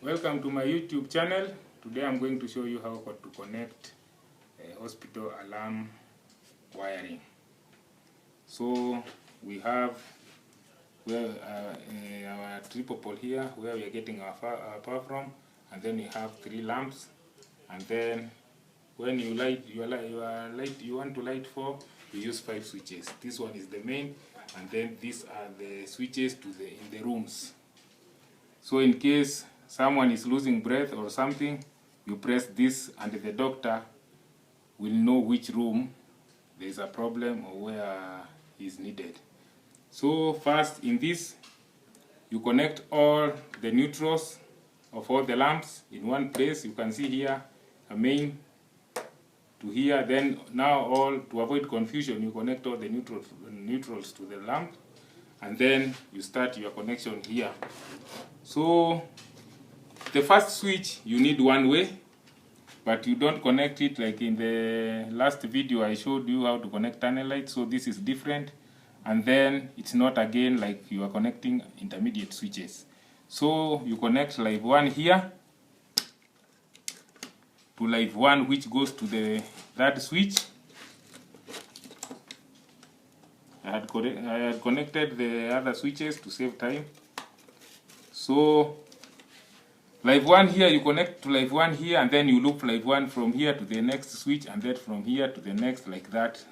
Welcome to my YouTube channel. Today I'm going to show you how to connect hospital alarm wiring. So we have our triple pole here where we are getting our power from, and then we have 3 lamps, and then when you want to light 4, you use 5 switches. This one is the main, and then these are the switches in the rooms. So in case someone is losing breath or something, you press this and the doctor will know which room there is a problem or where he is needed. So first, in this, you connect all the neutrals of all the lamps in one place. You can see here a main to here. Then now, to avoid confusion, you connect all the neutrals to the lamp, and then you start your connection here. So the first switch you need one way, but you don't connect it like in the last video I showed you how to connect tunnel light. So this is different, and then it's not again like you are connecting intermediate switches. So you connect live 1 here to live 1, which goes to the third switch. I had connected the other switches to save time. So live 1 here, you connect to live 1 here, and then you loop live 1 from here to the next switch, and then from here to the next, like that,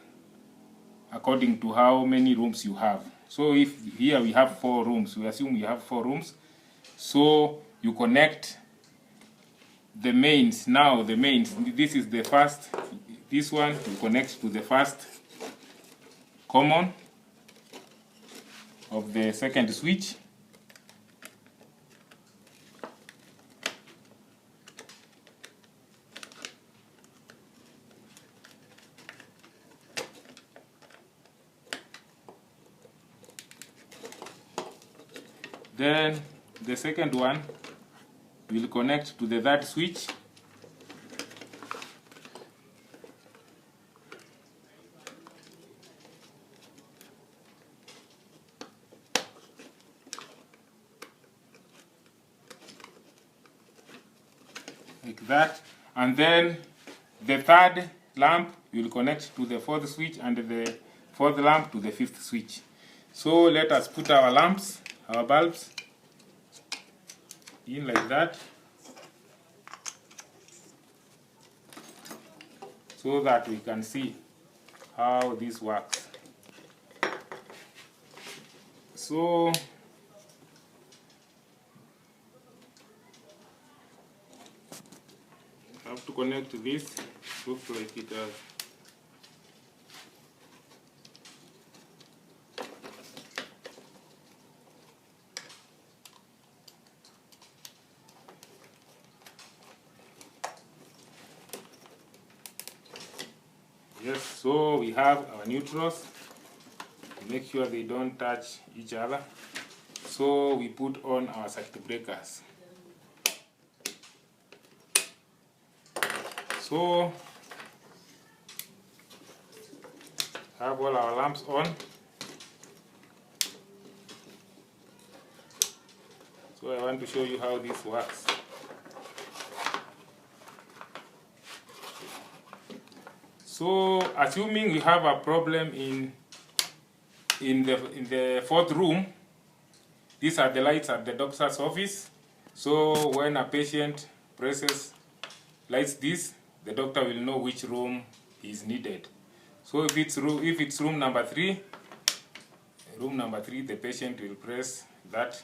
according to how many rooms you have. So if here we have 4 rooms, we assume we have 4 rooms. So you connect the mains. Now the mains, this is the first, this one you connect to the first common of the second switch. Then the second one will connect to the third switch. Like that. And then the third lamp will connect to the fourth switch, and the fourth lamp to the fifth switch. So let us put our lamps, our bulbs, in like that, so that we can see how this works. So I have to connect this. Looks like it has. Yes, so we have our neutrals. Make sure they don't touch each other. So we put on our circuit breakers. So have all our lamps on. So I want to show you how this works. So assuming we have a problem in the fourth room, these are the lights at the doctor's office. So when a patient lights this, the doctor will know which room is needed. So if it's room number 3, the patient will press that,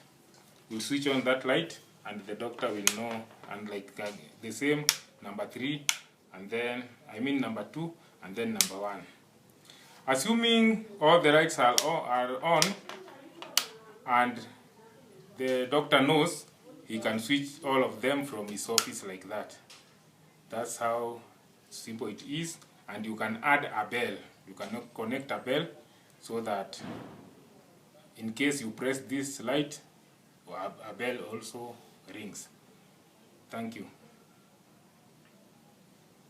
will switch on that light, and the doctor will know. And like the same, number 3, and then number 2, and then number 1. Assuming all the lights are on, and the doctor knows, he can switch all of them from his office like that. That's how simple it is. And you can add a bell. You can connect a bell so that in case you press this light, a bell also rings. Thank you.